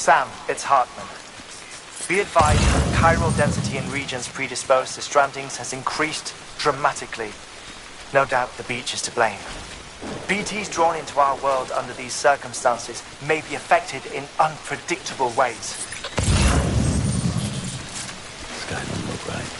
Sam, it's Hartman. Be advised that chiral density in regions predisposed to strandings has increased dramatically. No doubt the beach is to blame. BTs drawn into our world under these circumstances may be affected in unpredictable ways. This guy doesn't look right.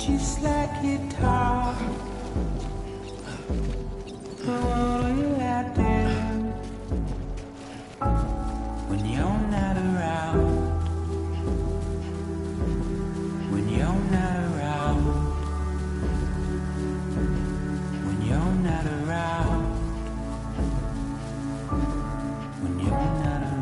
just like guitar. But what are you out there when you're not around? When you're not around. When you're not around. When you're not around.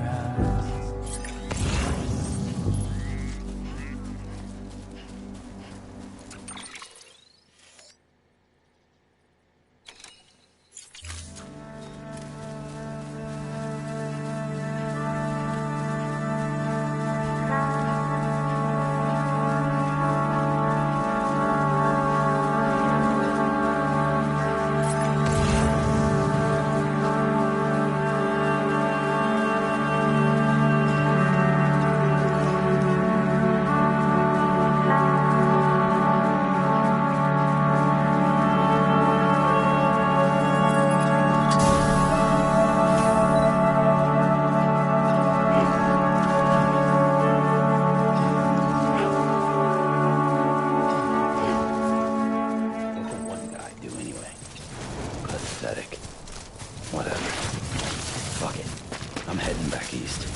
Whatever. Fuck it. I'm heading back east.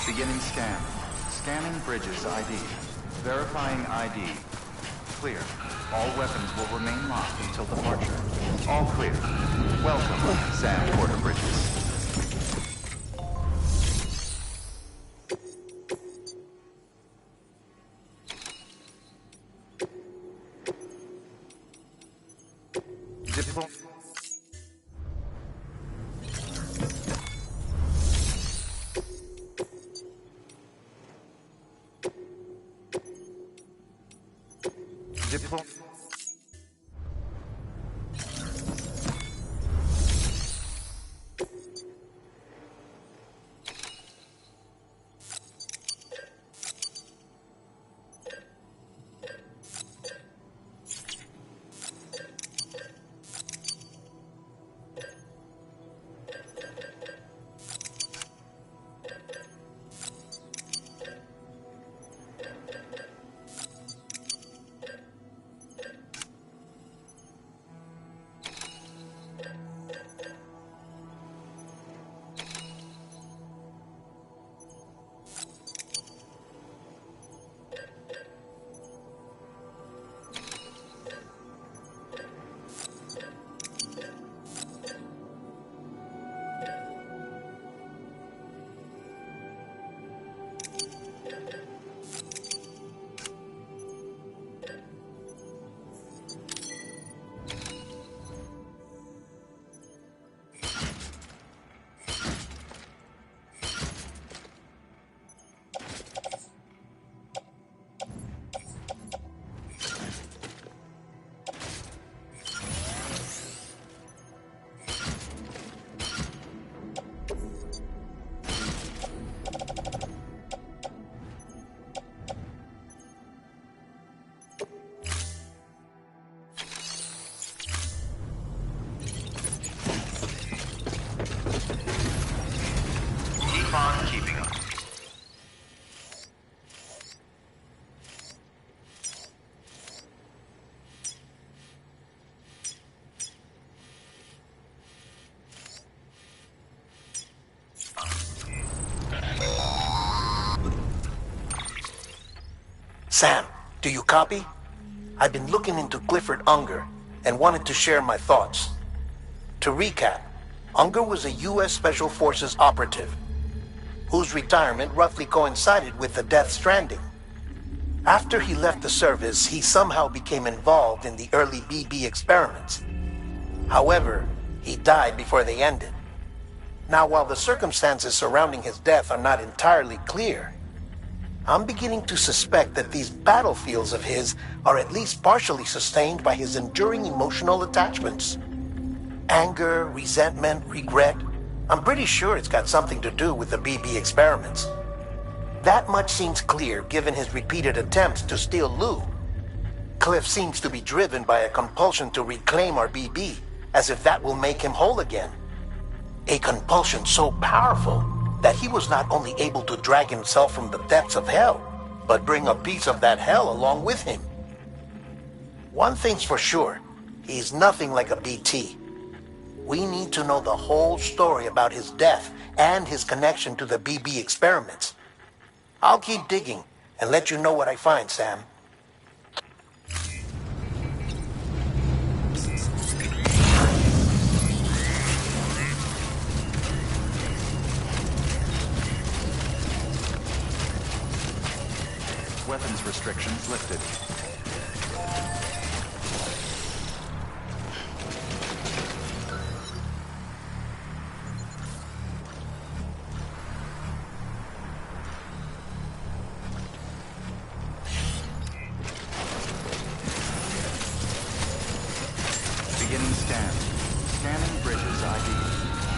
Beginning scan. Scanning bridges ID. Verifying ID. Clear. All weapons will remain locked until departure. All clear. Welcome, Sam Porter Bridges. Diplo- Diplo... Keep on keeping on. Sam, do you copy? I've been looking into Clifford Unger and wanted to share my thoughts. To recap, Unger was a U.S. Special Forces operative whose retirement roughly coincided with the Death Stranding. After he left the service, he somehow became involved in the early BB experiments. However, he died before they ended. Now, while the circumstances surrounding his death are not entirely clear, I'm beginning to suspect that these battlefields of his are at least partially sustained by his enduring emotional attachments. Anger, resentment, regret. I'm pretty sure it's got something to do with the BB experiments. That much seems clear given his repeated attempts to steal Lou. Cliff seems to be driven by a compulsion to reclaim our BB, as if that will make him whole again. A compulsion so powerful that he was not only able to drag himself from the depths of hell, but bring a piece of that hell along with him. One thing's for sure, he's nothing like a BT. We need to know the whole story about his death and his connection to the BB experiments. I'll keep digging and let you know what I find, Sam. Weapons restrictions lifted. Beginning scan. Scanning bridges ID.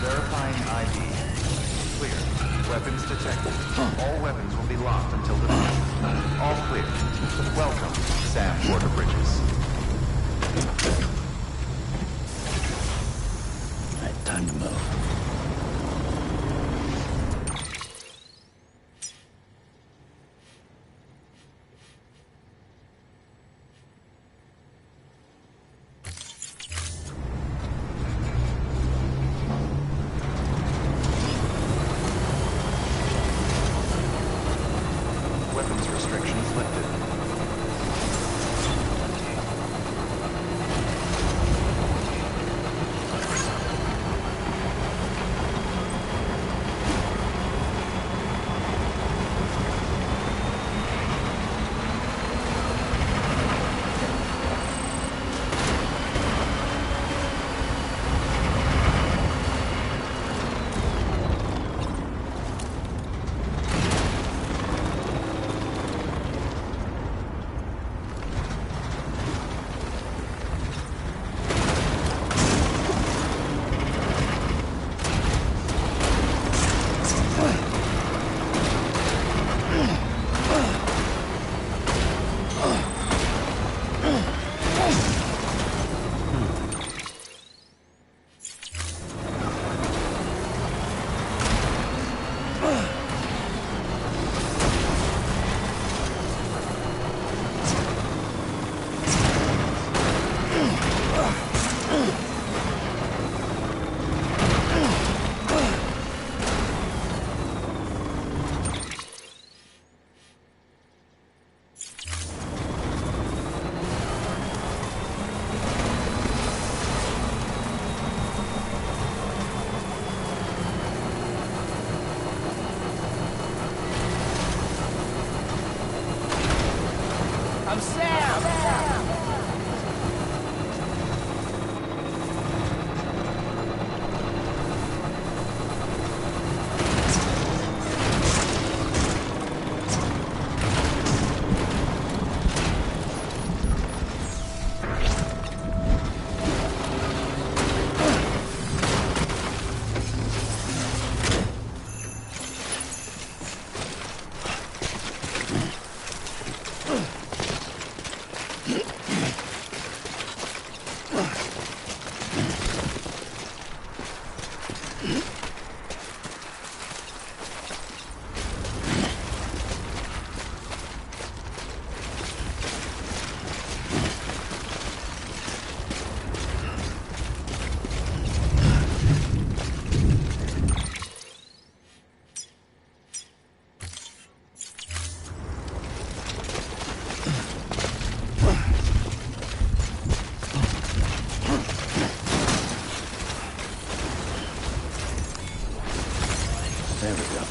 Verifying ID. Clear. Weapons detected. All weapons will be locked until departure. All clear. Welcome, Sam Porter Bridges. All right, time to move. Weapons restrictions lifted. There we go.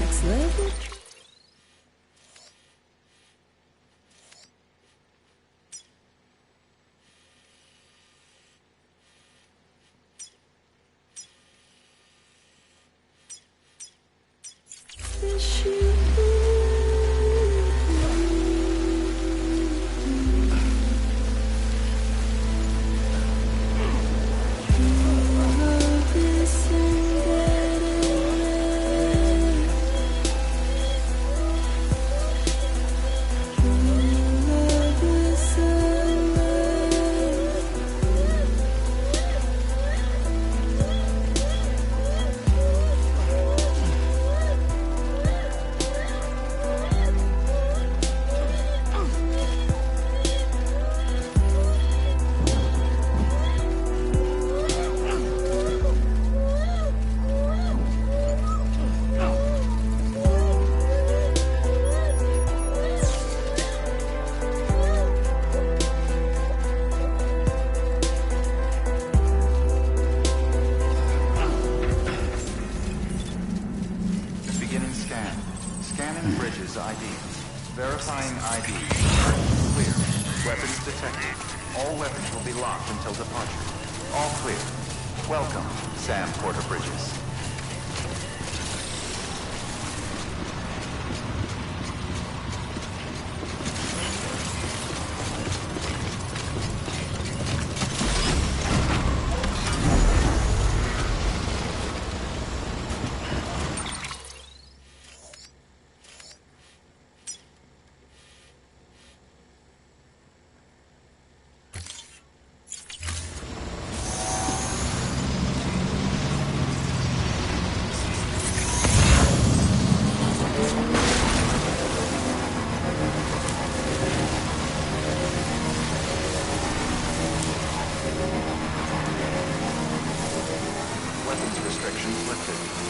Next level. Beginning scan. Scanning bridges ID. Verifying ID. Clear. Weapons detected. All weapons will be locked until departure. All clear. Welcome, Sam Porter Bridges. Weapons restrictions lifted.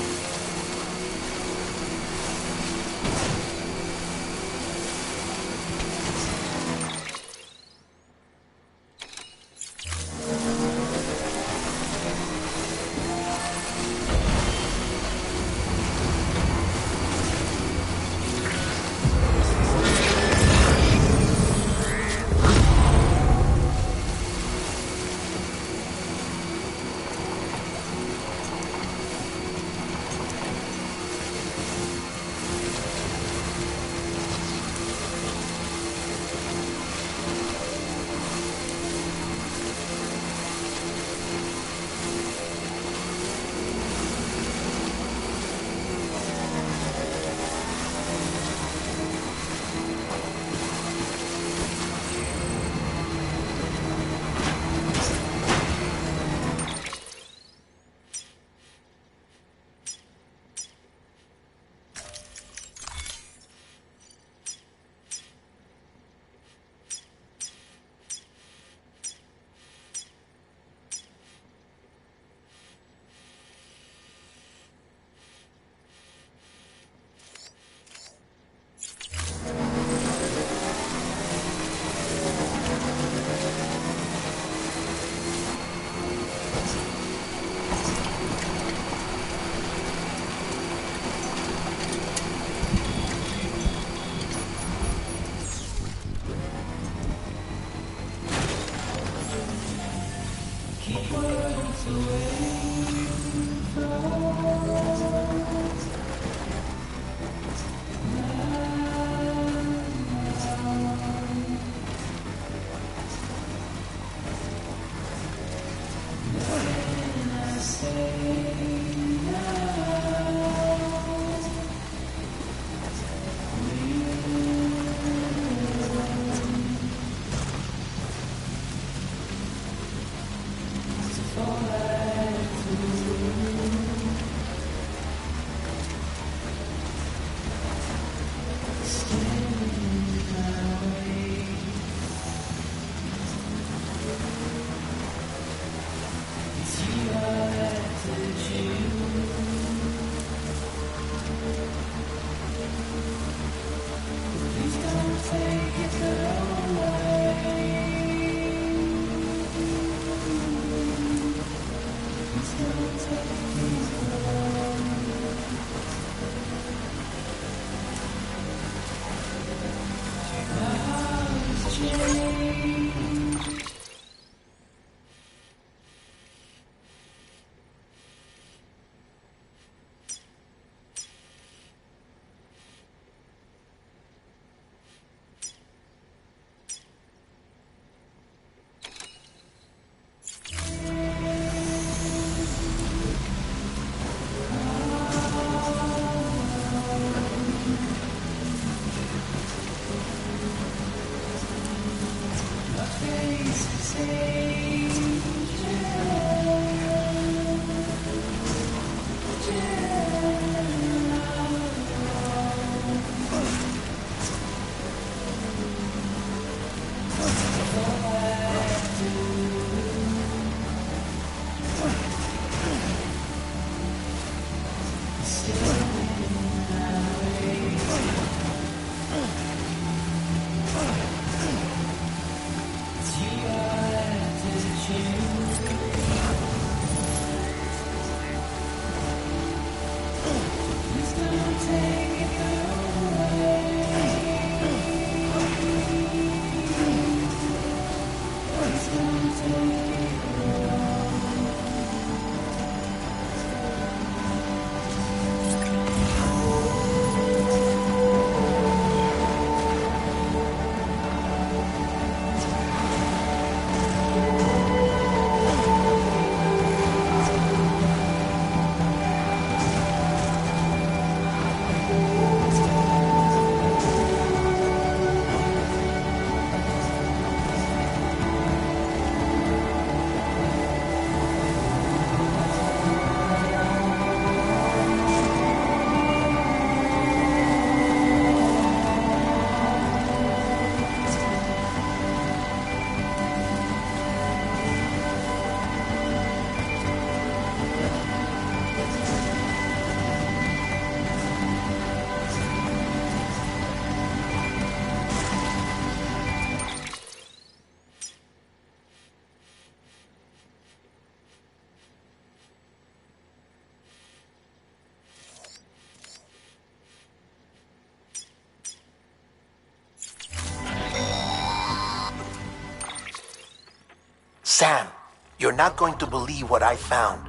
You're not going to believe what I found.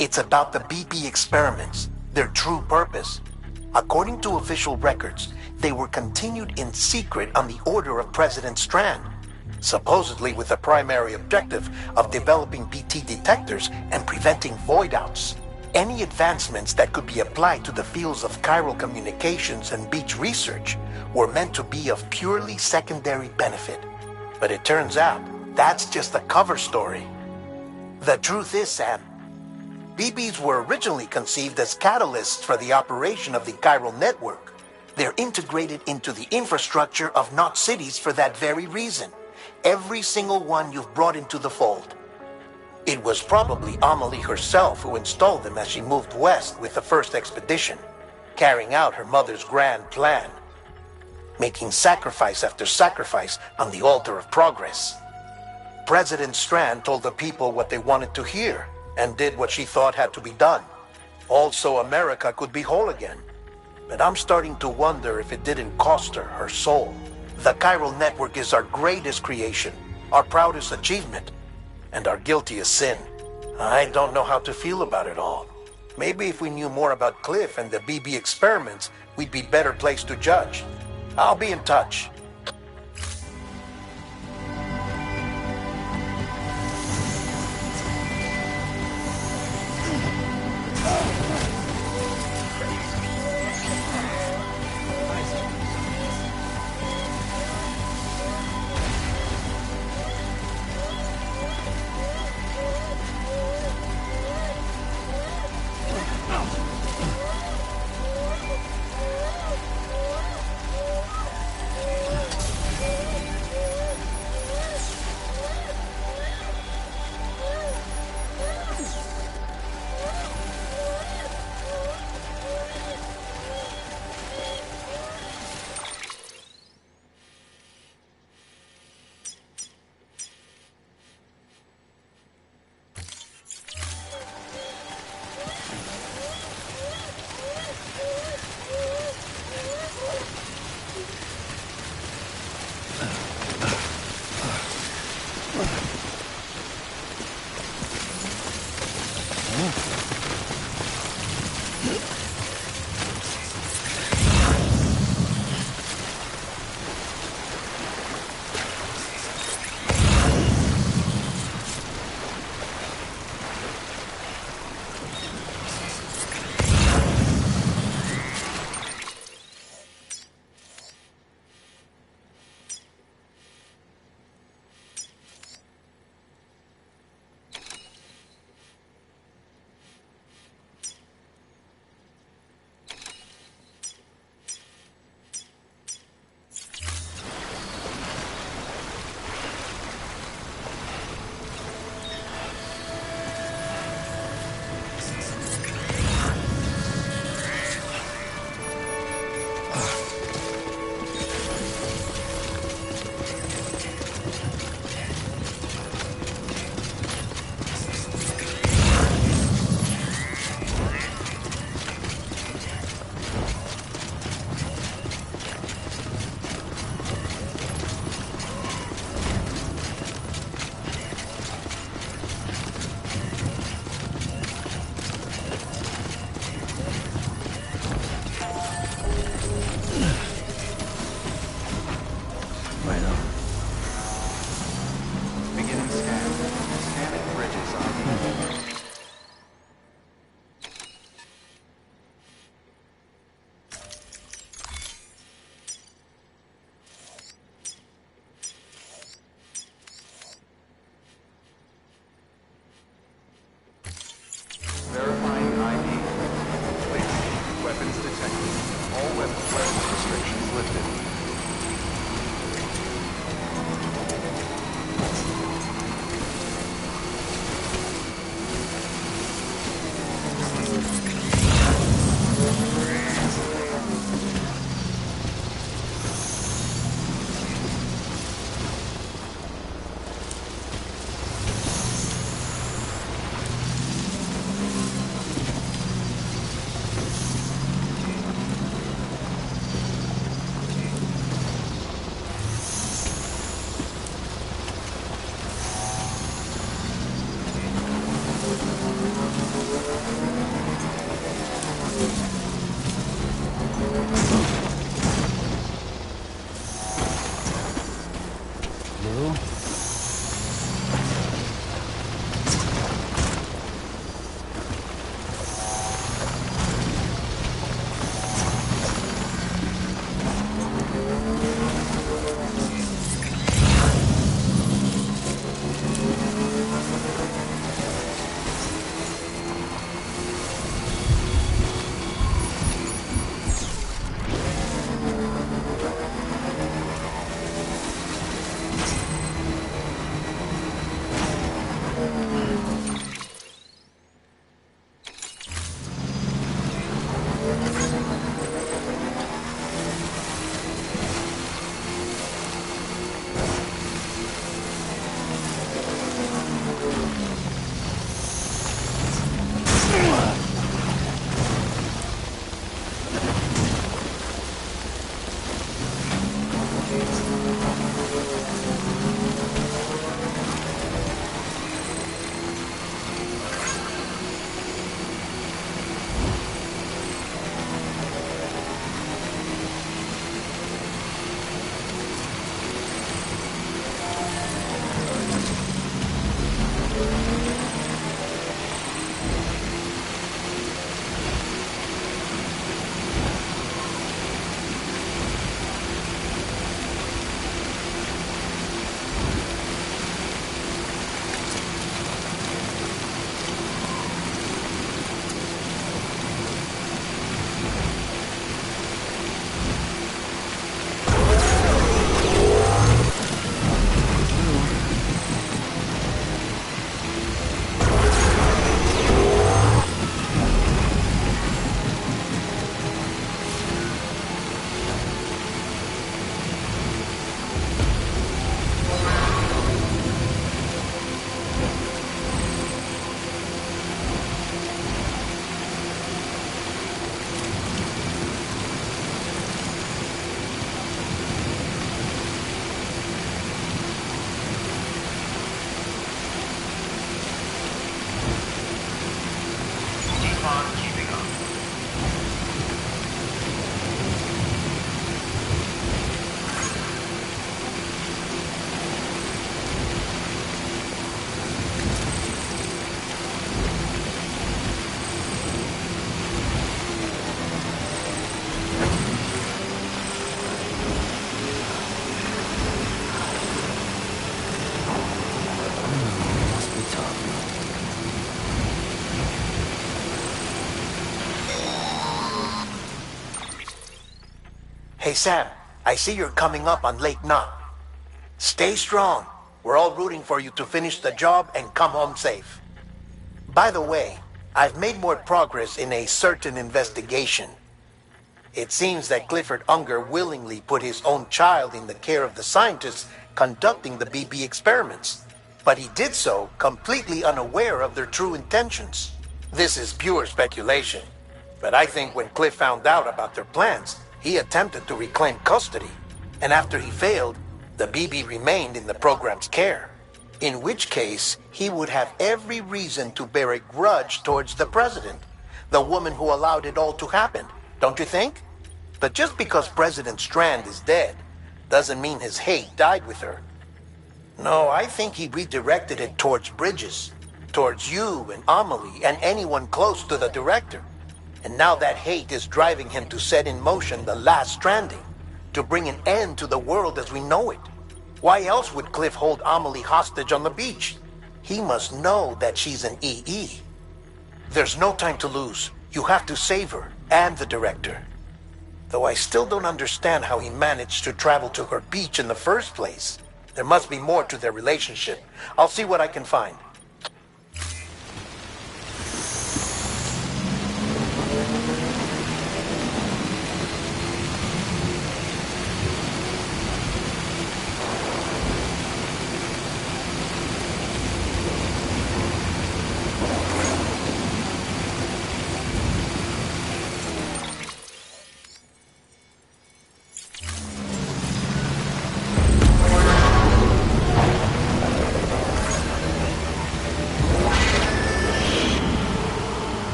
It's about the BP experiments, their true purpose. According to official records, they were continued in secret on the order of President Strand, supposedly with the primary objective of developing BT detectors and preventing void-outs. Any advancements that could be applied to the fields of chiral communications and beach research were meant to be of purely secondary benefit. But it turns out, that's just a cover story. The truth is, Sam, BBs were originally conceived as catalysts for the operation of the chiral network. They're integrated into the infrastructure of Knot cities for that very reason. Every single one you've brought into the fold. It was probably Amelie herself who installed them as she moved west with the first expedition, carrying out her mother's grand plan, making sacrifice after sacrifice on the altar of progress. President Strand told the people what they wanted to hear, and did what she thought had to be done. Also, America could be whole again. But I'm starting to wonder if it didn't cost her soul. The chiral network is our greatest creation, our proudest achievement, and our guiltiest sin. I don't know how to feel about it all. Maybe if we knew more about Cliff and the BB experiments, we'd be better placed to judge. I'll be in touch. Hey Sam, I see you're coming up on Lake Knot. Stay strong. We're all rooting for you to finish the job and come home safe. By the way, I've made more progress in a certain investigation. It seems that Clifford Unger willingly put his own child in the care of the scientists conducting the BB experiments. But he did so completely unaware of their true intentions. This is pure speculation. But I think when Cliff found out about their plans, he attempted to reclaim custody. And after he failed, the BB remained in the program's care. In which case, he would have every reason to bear a grudge towards the president, the woman who allowed it all to happen, don't you think? But just because President Strand is dead, doesn't mean his hate died with her. No, I think he redirected it towards Bridges, towards you and Amelie and anyone close to the director. And now that hate is driving him to set in motion the last stranding, to bring an end to the world as we know it. Why else would Cliff hold Amelie hostage on the beach? He must know that she's an EE. There's no time to lose. You have to save her and the director. Though I still don't understand how he managed to travel to her beach in the first place. There must be more to their relationship. I'll see what I can find.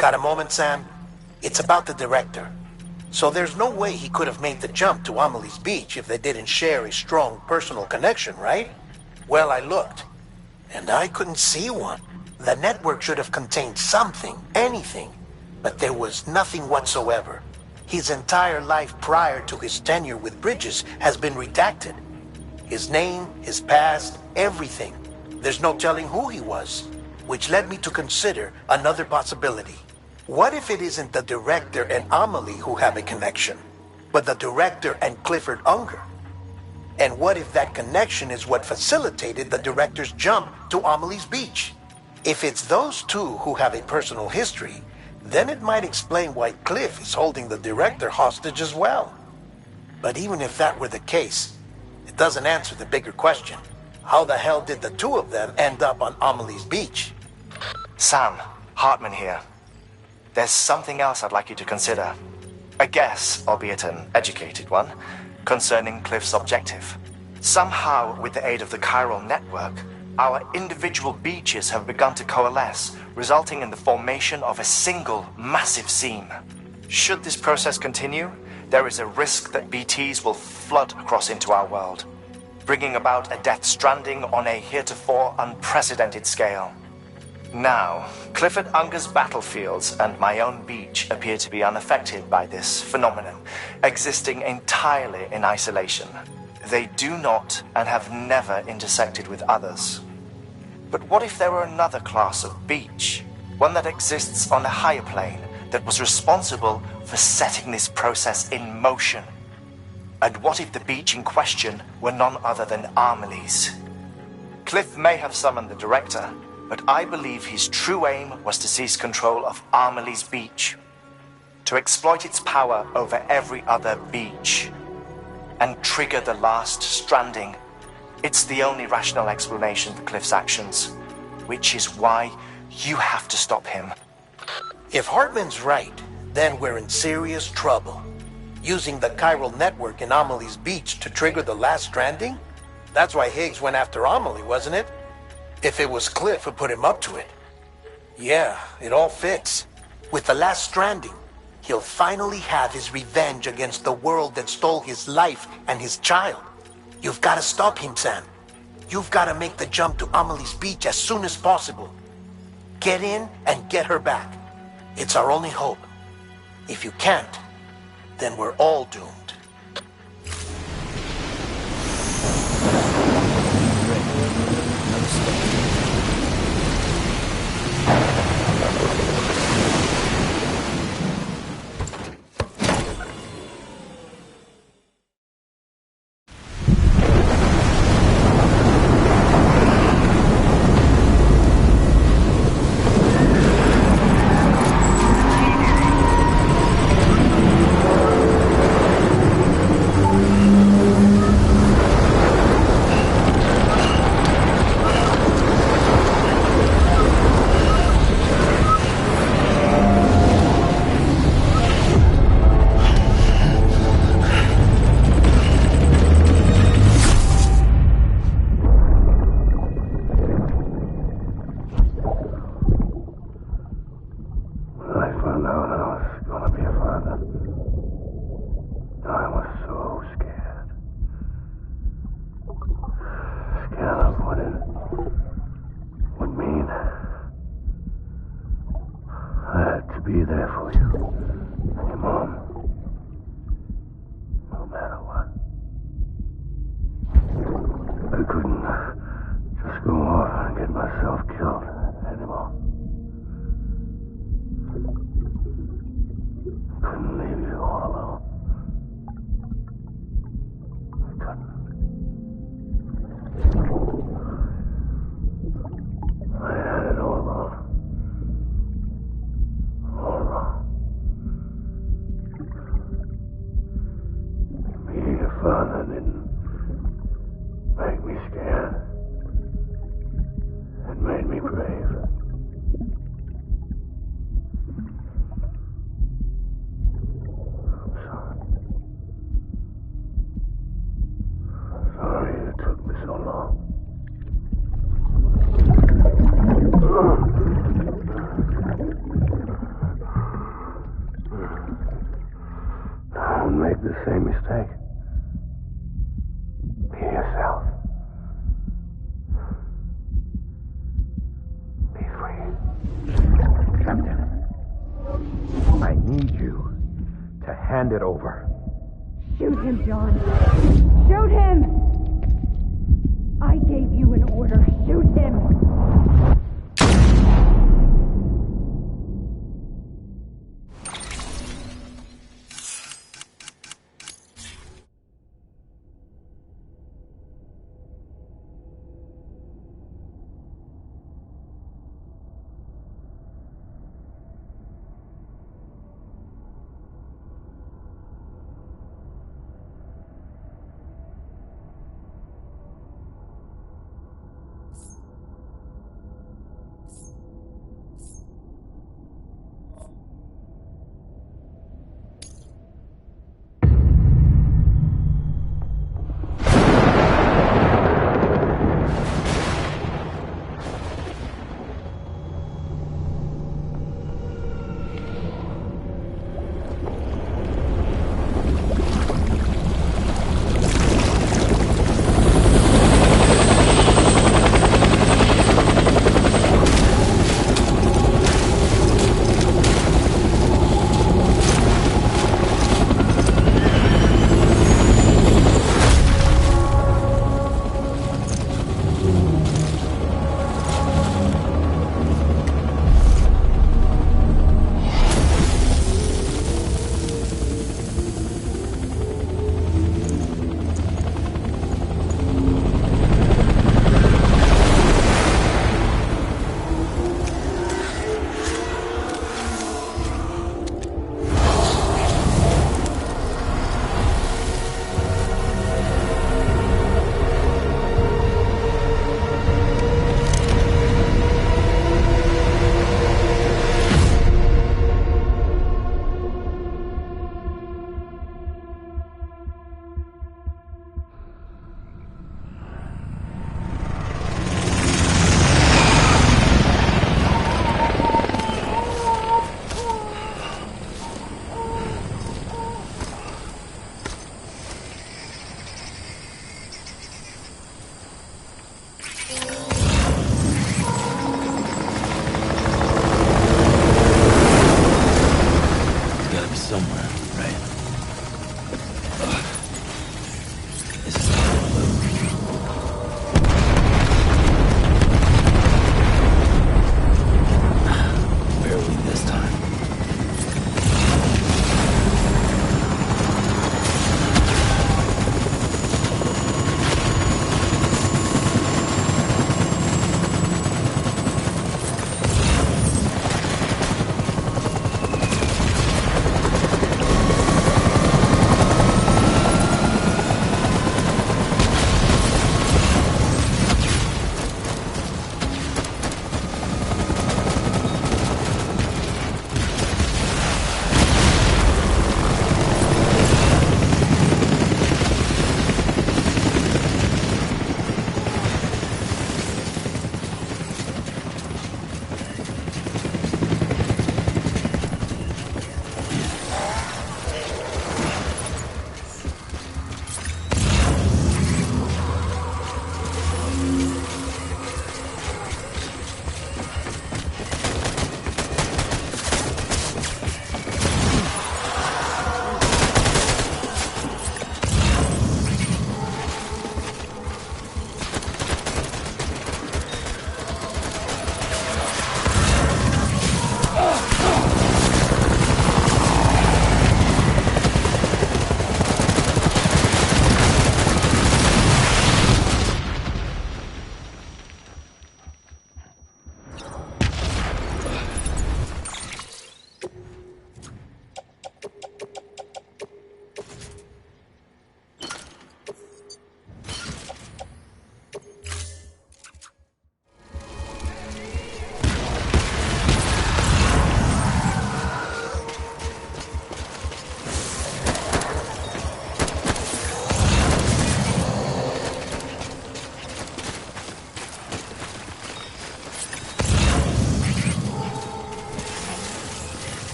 Got a moment, Sam? It's about the director. So there's no way he could have made the jump to Amelie's beach if they didn't share a strong personal connection, right? Well, I looked, and I couldn't see one. The network should have contained something, anything, but there was nothing whatsoever. His entire life prior to his tenure with Bridges has been redacted. His name, his past, everything. There's no telling who he was, which led me to consider another possibility. What if it isn't the director and Amelie who have a connection, but the director and Clifford Unger? And what if that connection is what facilitated the director's jump to Amelie's beach? If it's those two who have a personal history, then it might explain why Cliff is holding the director hostage as well. But even if that were the case, it doesn't answer the bigger question. How the hell did the two of them end up on Amelie's beach? Sam, Hartman here. There's something else I'd like you to consider. A guess, albeit an educated one, concerning Cliff's objective. Somehow, with the aid of the chiral network, our individual beaches have begun to coalesce, resulting in the formation of a single massive seam. Should this process continue, there is a risk that BTs will flood across into our world, bringing about a death stranding on a heretofore unprecedented scale. Now, Clifford Unger's battlefields and my own beach appear to be unaffected by this phenomenon, existing entirely in isolation. They do not and have never intersected with others. But what if there were another class of beach, one that exists on a higher plane, that was responsible for setting this process in motion? And what if the beach in question were none other than Amelie's? Cliff may have summoned the director, but I believe his true aim was to seize control of Amelie's beach, to exploit its power over every other beach, and trigger the last stranding. It's the only rational explanation for Cliff's actions, which is why you have to stop him. If Hartman's right, then we're in serious trouble. Using the chiral network in Amelie's beach to trigger the last stranding? That's why Higgs went after Amelie, wasn't it? If it was Cliff who put him up to it. Yeah, it all fits. With the last stranding, he'll finally have his revenge against the world that stole his life and his child. You've got to stop him, Sam. You've got to make the jump to Amelie's beach as soon as possible. Get in and get her back. It's our only hope. If you can't, then we're all doomed. Be there for you and your mom, no matter what. I couldn't just go off and get myself killed anymore. Couldn't leave you all alone. I couldn't. I had it all wrong. Being a father didn't make me scared. It made me brave. I'm sorry. I'm sorry it took me so long. Don't make the same mistake. Be yourself. Be free. Captain, I need you to hand it over. Shoot him, John. Shoot him! I gave you an order. Shoot him!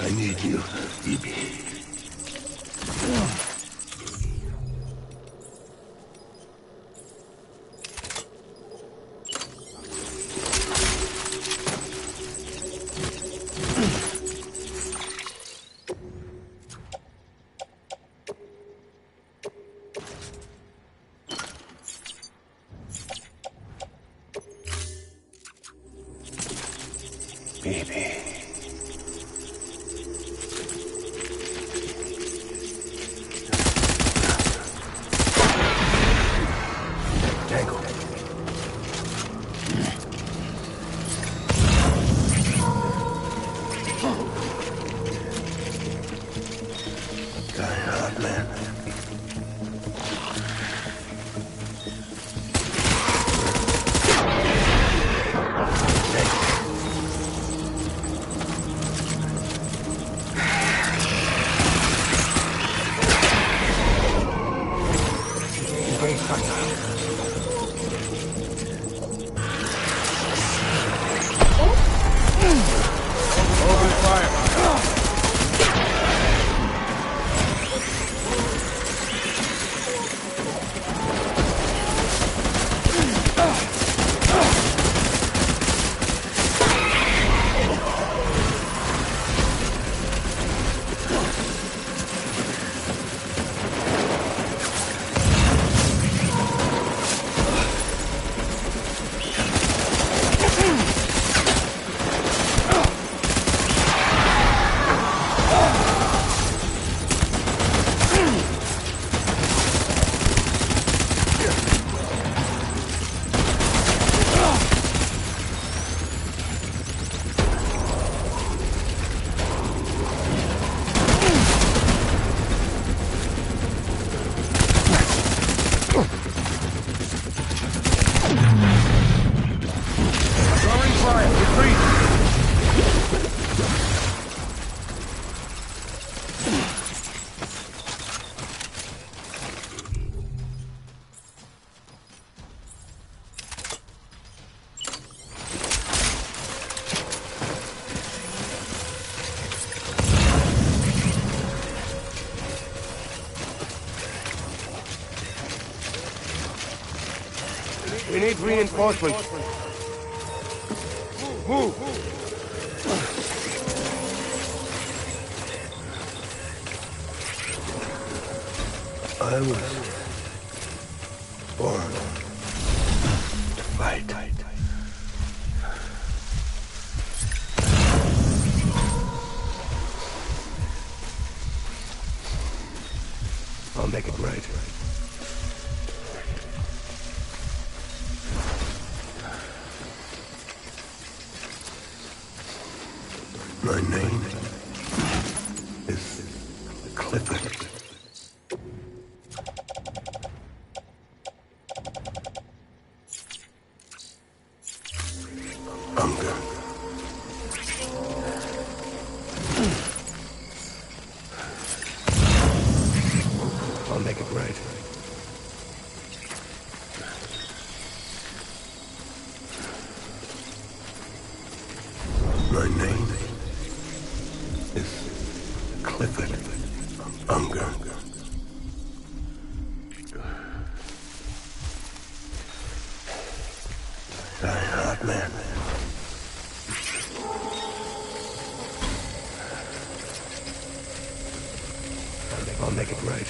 I need you, Evie. Baby. Tango. Die hard, man. We need reinforcements. Move! I was born to fight. I'll make it right. My name is Clifford. Hunger. I'll make it right. My name is Clifford Unger. Die hard, man. I'll make it right.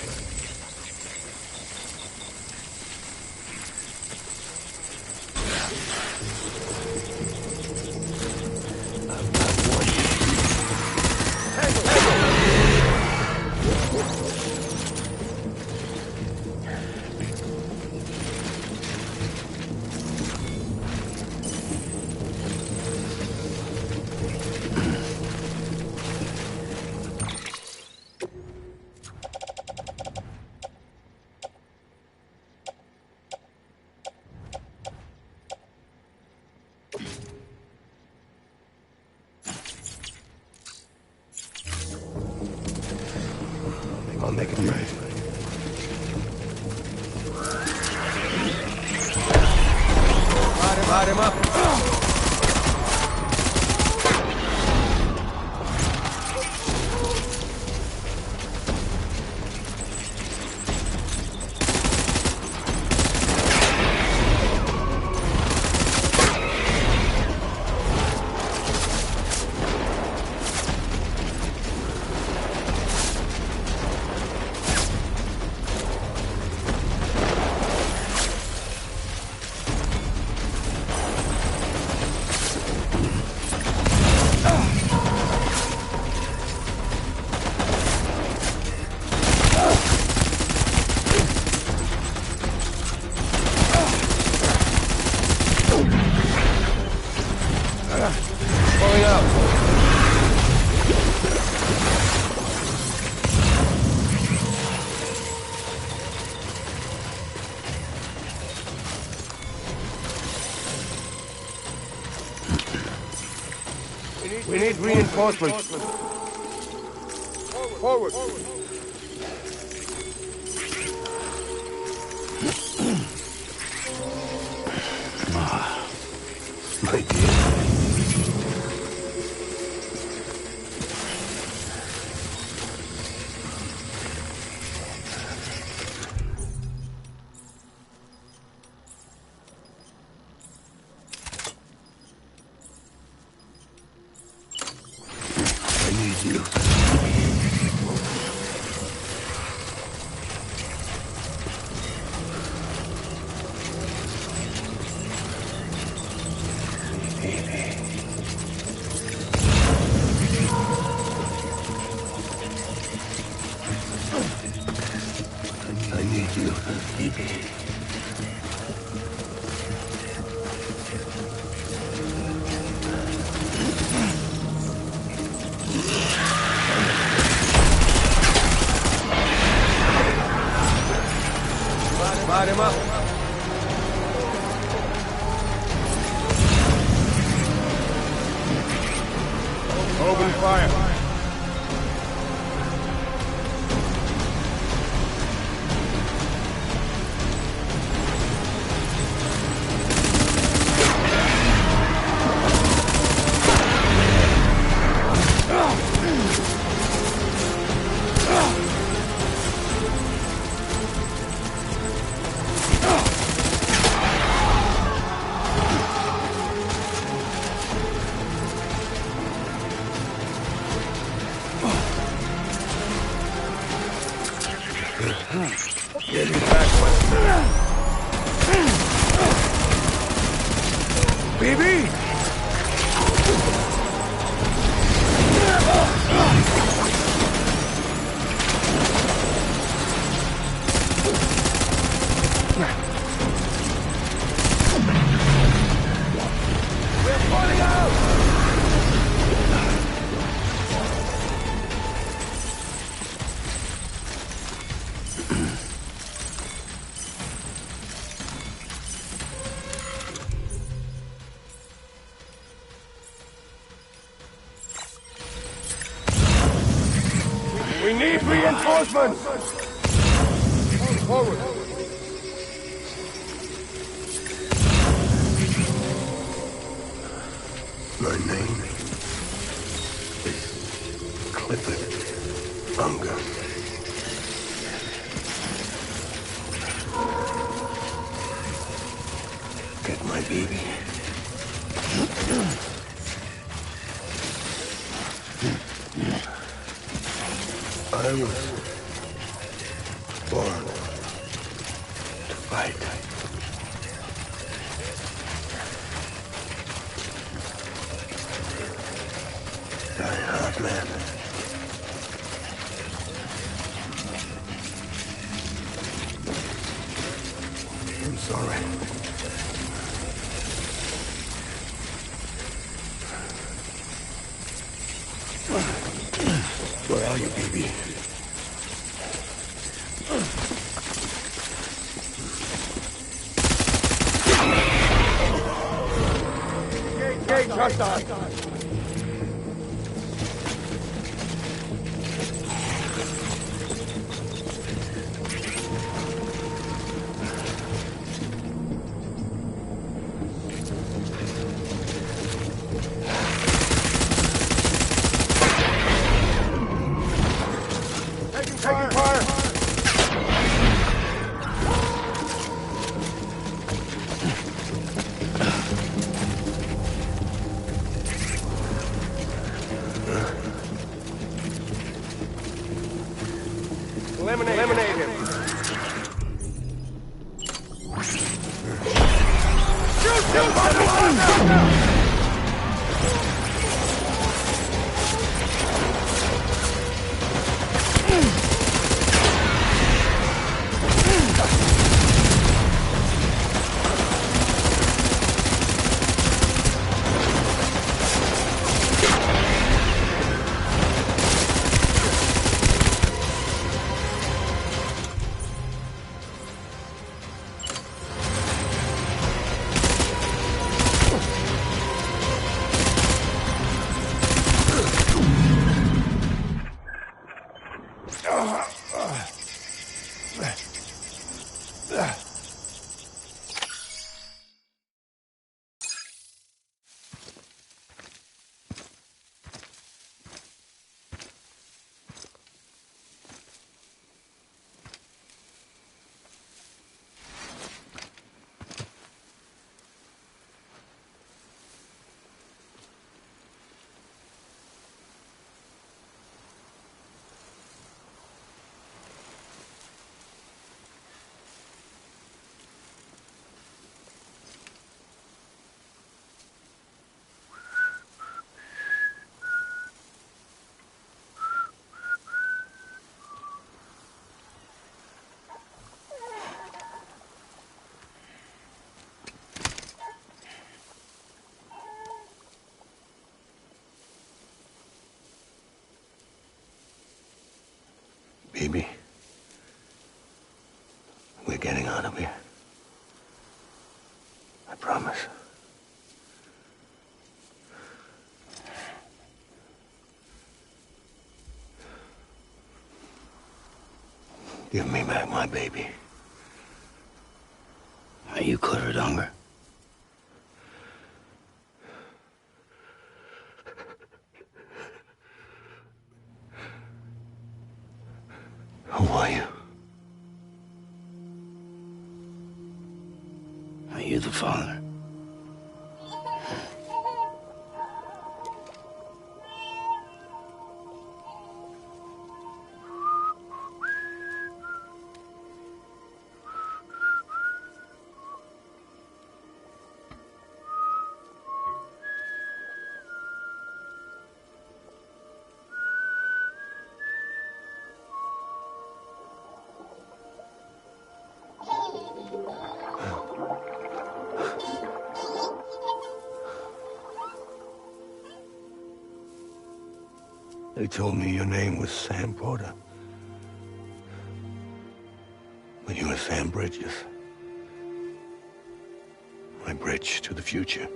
I'll make it right. Light him up. We need reinforcements. Forward. My dear. I need you. I need you, baby. Light him up. Open fire. Get me back, BB! We're falling out! We need reinforcements! Forward! My name is Clifford Unger. Get my baby. I was born to fight. Die hard, man. I'm sorry. Where are you, baby? Engage hostile! Taking fire! Eliminate him! Shoot! Baby, we're getting out of here. I promise. Give me back my baby. Are you Clifford Unger? Who are you? Are you the father? They told me your name was Sam Porter. But you were Sam Bridges. My bridge to the future.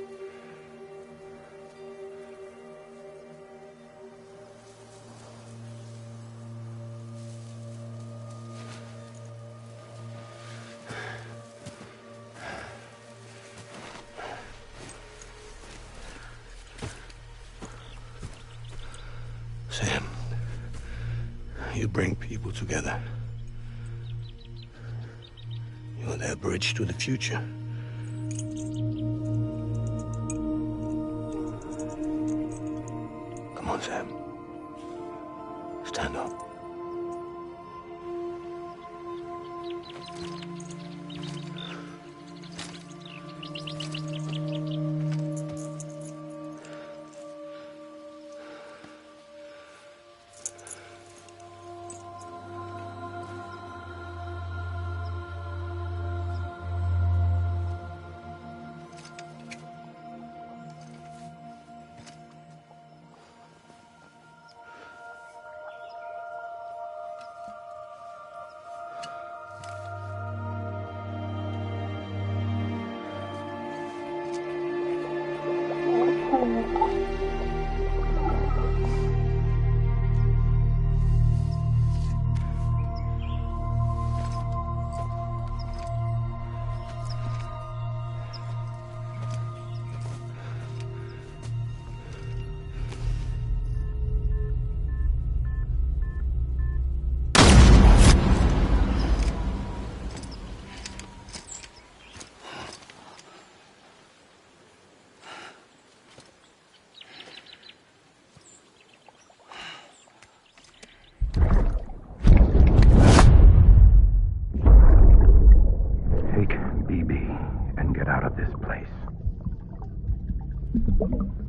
Sam, you bring people together. You're their bridge to the future. Come on, Sam. Stand up.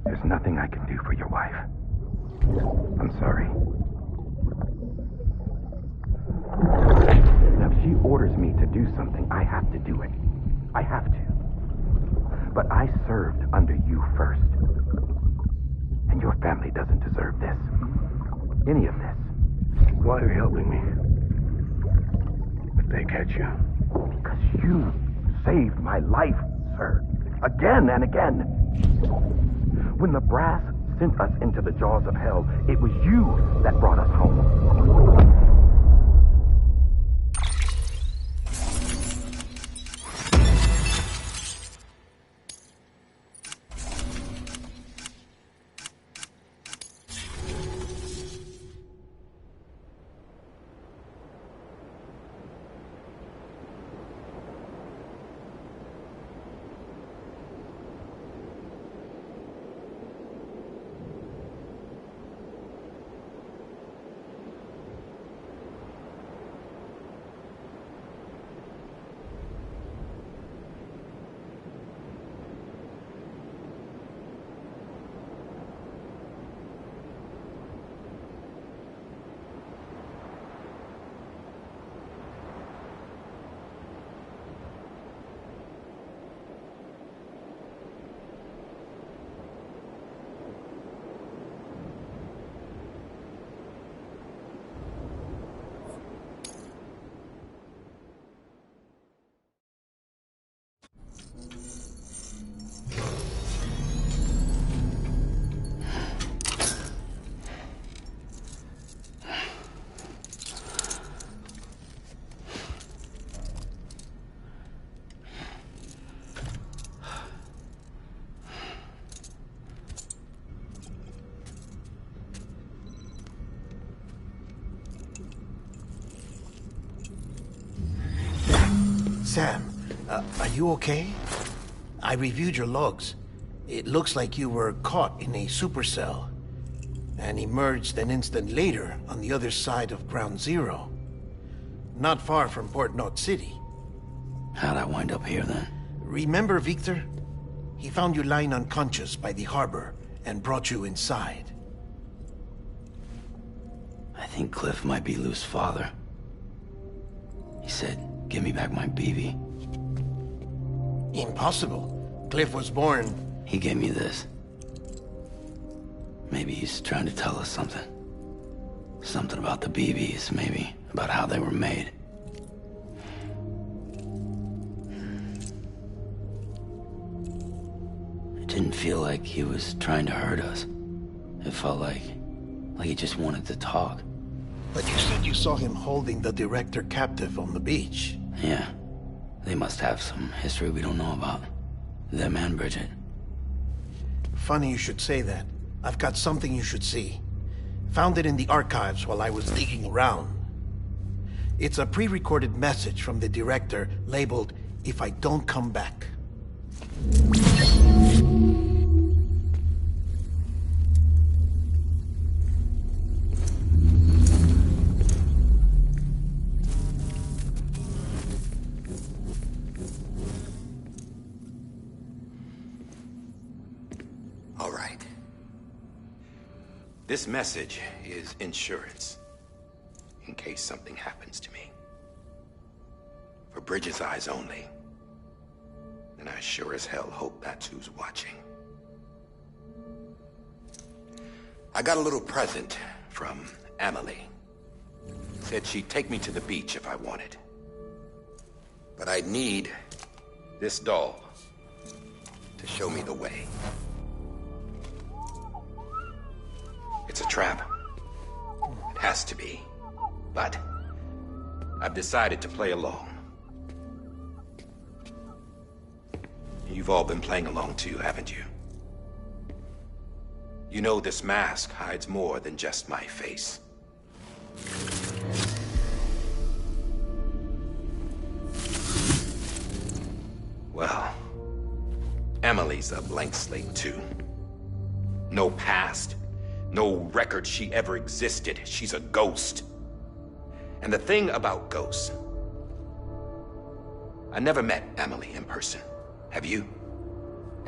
There's nothing I can do for your wife. I'm sorry. Now, if she orders me to do something, I have to do it. I have to. But I served under you first. And your family doesn't deserve this. Any of this. Why are you helping me? If they catch you. Because you saved my life, sir. Again and again. When the brass sent us into the jaws of hell, it was you that brought us home. Sam, are you okay? I reviewed your logs. It looks like you were caught in a supercell and emerged an instant later on the other side of Ground Zero. Not far from Port Knot City. How'd I wind up here then? Remember Victor? He found you lying unconscious by the harbor and brought you inside. I think Cliff might be Lou's father. He said, give me back my BB. Impossible. Cliff was born... He gave me this. Maybe he's trying to tell us something. Something about the BBs, maybe. About how they were made. It didn't feel like he was trying to hurt us. It felt like he just wanted to talk. But you said you saw him holding the director captive on the beach. Yeah. They must have some history we don't know about. Them and Bridget. Funny you should say that. I've got something you should see. Found it in the archives while I was digging around. It's a pre-recorded message from the director labeled, "If I don't come back." All right. This message is insurance, in case something happens to me. For Bridget's eyes only. And I sure as hell hope that's who's watching. I got a little present from Amelie. Said she'd take me to the beach if I wanted. But I'd need this doll to show me the way. It's a trap. It has to be. But I've decided to play along. You've all been playing along too, haven't you? You know this mask hides more than just my face. Well, Emily's a blank slate too. No past. No record she ever existed. She's a ghost. And the thing about ghosts... I never met Emily in person. Have you?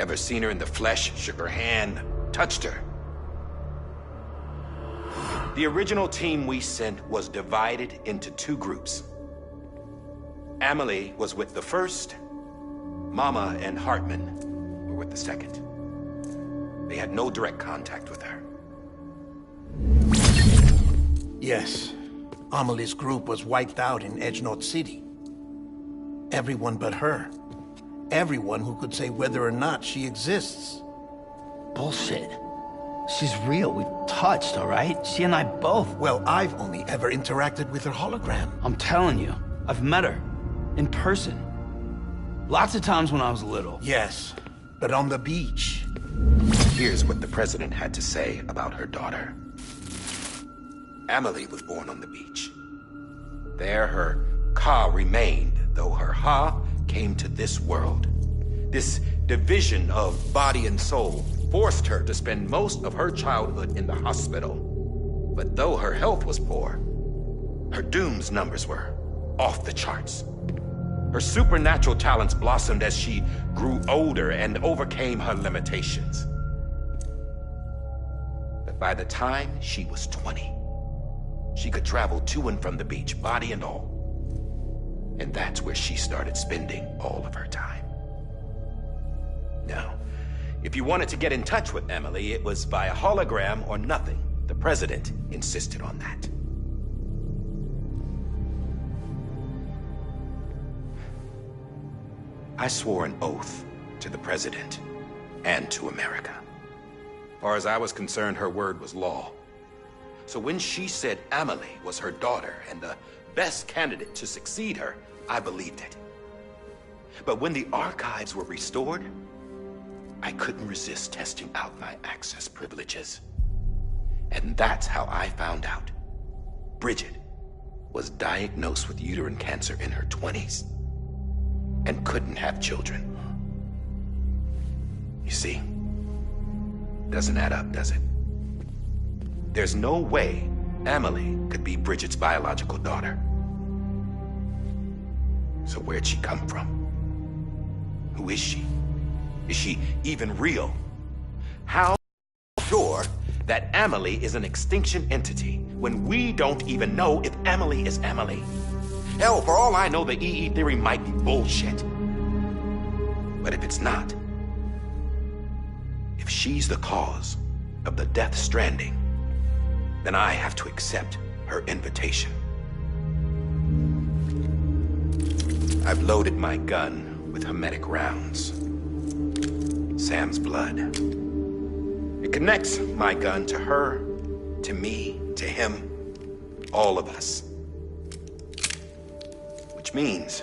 Ever seen her in the flesh, shook her hand, touched her? The original team we sent was divided into two groups. Emily was with the first. Mama and Hartman were with the second. They had no direct contact with her. Yes. Amelie's group was wiped out in Edge Knot City. Everyone but her. Everyone who could say whether or not she exists. Bullshit. She's real. We've touched, all right? She and I both. Well, I've only ever interacted with her hologram. I'm telling you, I've met her. In person. Lots of times when I was little. Yes, but on the beach. Here's what the president had to say about her daughter. Amelie was born on the beach. There her Ka remained, though her Ha came to this world. This division of body and soul forced her to spend most of her childhood in the hospital. But though her health was poor, her Doom's numbers were off the charts. Her supernatural talents blossomed as she grew older and overcame her limitations. But by the time she was 20, she could travel to and from the beach, body and all. And that's where she started spending all of her time. Now, if you wanted to get in touch with Emily, it was via hologram or nothing. The president insisted on that. I swore an oath to the president and to America. As far as I was concerned, her word was law. So when she said Amelie was her daughter and the best candidate to succeed her, I believed it. But when the archives were restored, I couldn't resist testing out my access privileges. And that's how I found out Bridget was diagnosed with uterine cancer in her 20s. and couldn't have children. You see, doesn't add up, does it? There's no way Amelie could be Bridget's biological daughter. So where'd she come from? Who is she? Is she even real? How sure that Amelie is an extinction entity when we don't even know if Amelie is Amelie? Hell, for all I know, the EE theory might be bullshit. But if it's not, if she's the cause of the death stranding, then I have to accept her invitation. I've loaded my gun with hermetic rounds. Sam's blood. It connects my gun to her, to me, to him, all of us. Which means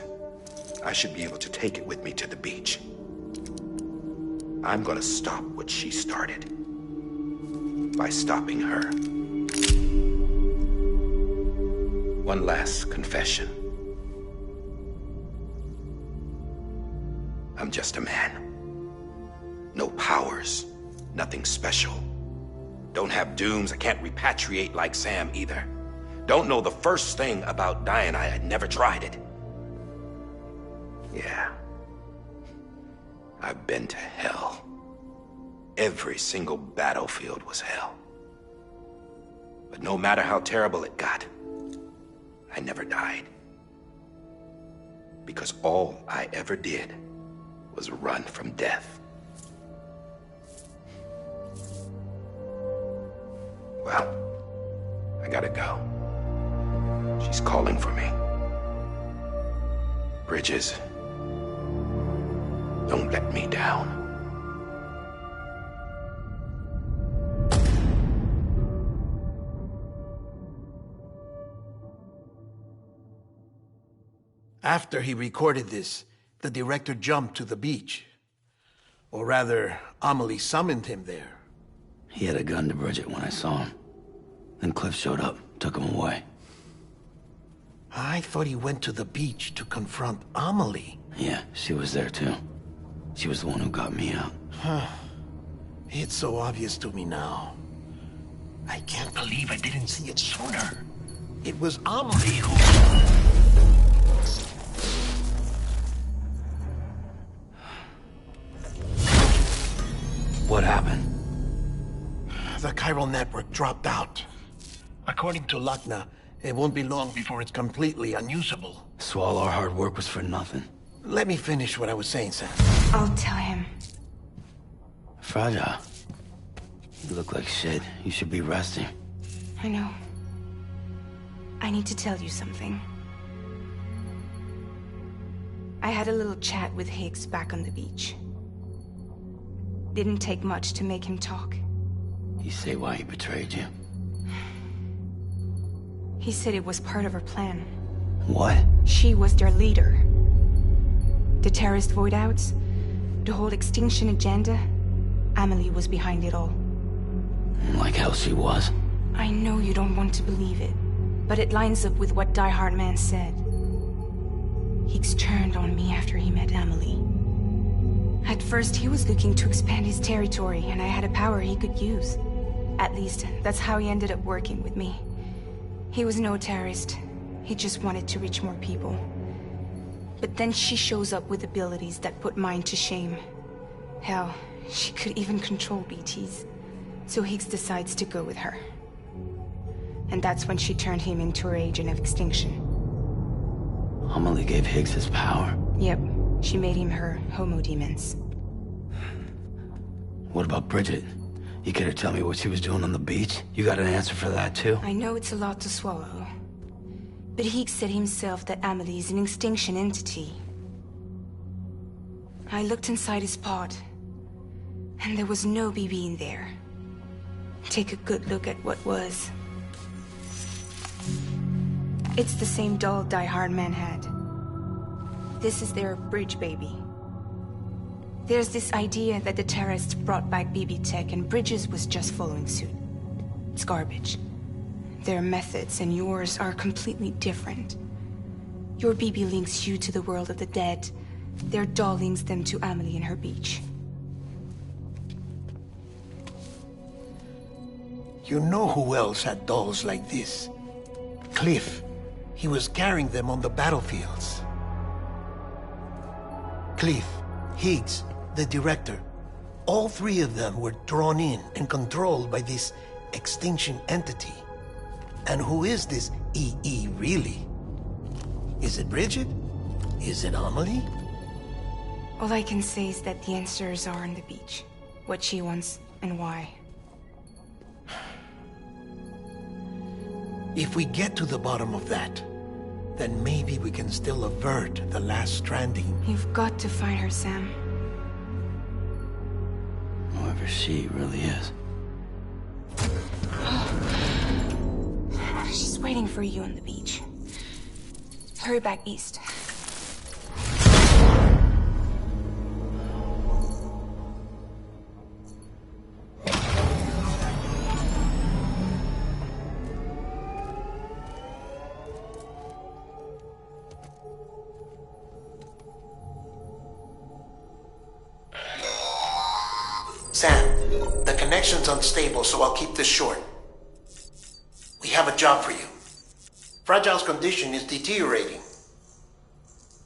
I should be able to take it with me to the beach. I'm gonna stop what she started by stopping her. One last confession. I'm just a man. No powers, nothing special. Don't have dooms, I can't repatriate like Sam either. Don't know the first thing about dying, I had never tried it. Yeah. I've been to hell. Every single battlefield was hell. But no matter how terrible it got, I never died. Because all I ever did was run from death. Well, I gotta go. She's calling for me. Bridges, don't let me down. After he recorded this, the director jumped to the beach. Or rather, Amelie summoned him there. He had a gun to Bridget when I saw him. Then Cliff showed up, took him away. I thought he went to the beach to confront Amelie. Yeah, she was there too. She was the one who got me out. It's so obvious to me now. I can't believe I didn't see it sooner. It was Amelie who... What happened? The chiral network dropped out. According to Lakna, it won't be long before it's completely unusable. So all our hard work was for nothing. Let me finish what I was saying, Sam. I'll tell him. Fragile. You look like shit. You should be resting. I know. I need to tell you something. I had a little chat with Higgs back on the beach. Didn't take much to make him talk. You say why he betrayed you? He said it was part of her plan. What? She was their leader. The terrorist voidouts, the whole extinction agenda, Amelie was behind it all. Like hell she was. I know you don't want to believe it, but it lines up with what Die Hard Man said. Higgs turned on me after he met Amelie. At first, he was looking to expand his territory, and I had a power he could use. At least, that's how he ended up working with me. He was no terrorist. He just wanted to reach more people. But then she shows up with abilities that put mine to shame. Hell, she could even control BTs. So Higgs decides to go with her. And that's when she turned him into her agent of extinction. Amelie gave Higgs his power. Yep, she made him her Homo Demens. What about Bridget? You care to tell me what she was doing on the beach? You got an answer for that too? I know it's a lot to swallow. But Higgs said himself that Amelie is an extinction entity. I looked inside his pod, and there was no BB in there. Take a good look at what was. It's the same doll Die Hard Man had. This is their bridge baby. There's this idea that the terrorists brought back BB tech and Bridges was just following suit. It's garbage. Their methods and yours are completely different. Your BB links you to the world of the dead, Their doll links them to Amelie and her beach. You know who else had dolls like this? Cliff. He was carrying them on the battlefields. Cliff, Higgs, the director. All three of them were drawn in and controlled by this extinction entity. And who is this EE really? Is it Bridget? Is it Amelie? All I can say is that the answers are on the beach. What she wants and why. If we get to the bottom of that, then maybe we can still avert the last stranding. You've got to find her, Sam. Whoever she really is. She's waiting for you on the beach. Hurry back east. Sam, the connection's unstable, so I'll keep this short. We have a job for you. Fragile's condition is deteriorating.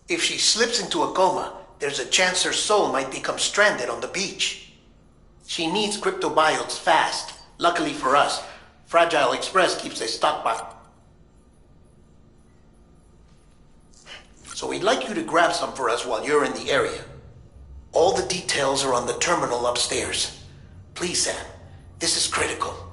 If she slips into a coma, there's a chance her soul might become stranded on the beach. She needs cryptobiotes fast. Luckily for us, Fragile Express keeps a stockpile. So we'd like you to grab some for us while you're in the area. All the details are on the terminal upstairs. Please, Sam, this is critical.